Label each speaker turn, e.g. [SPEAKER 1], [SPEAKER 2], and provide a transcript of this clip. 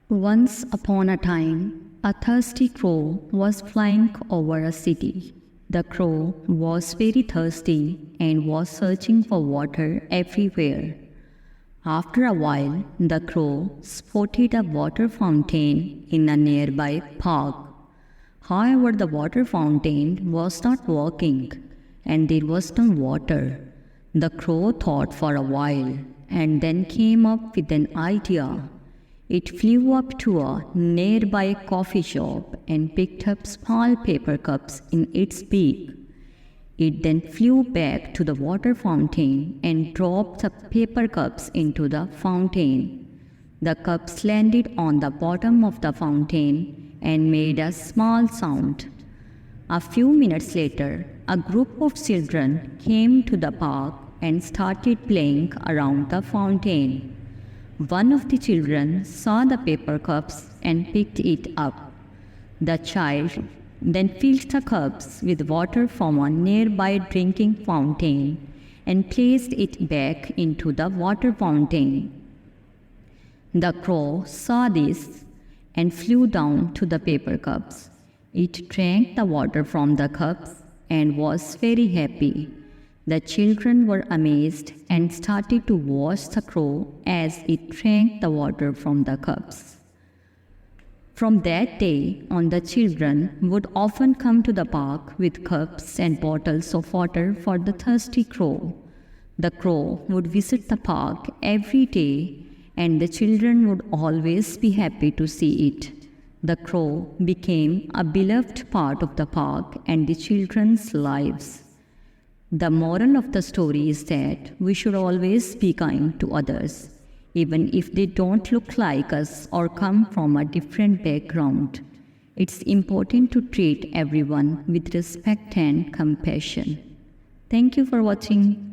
[SPEAKER 1] Once upon a time, a thirsty crow was flying over a city. The crow was very thirsty and was searching for water everywhere. After a while, the crow spotted a water fountain in a nearby park. However, the water fountain was not working and there was no water. The crow thought for a while and then came up with an idea. It flew up to a nearby coffee shop and picked up small paper cups in its beak. It then flew back to the water fountain and dropped the paper cups into the fountain. The cups landed on the bottom of the fountain and made a small sound. A few minutes later, a group of children came to the park and started playing around the fountain. One of the children saw the paper cups and picked it up. The child then filled the cups with water from a nearby drinking fountain and placed it back into the water fountain. The crow saw this and flew down to the paper cups. It drank the water from the cups and was very happy. The children were amazed and started to watch the crow as it drank the water from the cups. From that day on, the children would often come to the park with cups and bottles of water for the thirsty crow. The crow would visit the park every day, and the children would always be happy to see it. The crow became a beloved part of the park and the children's lives. The moral of the story is that we should always be kind to others, even if they don't look like us or come from a different background. It's important to treat everyone with respect and compassion. Thank you for watching.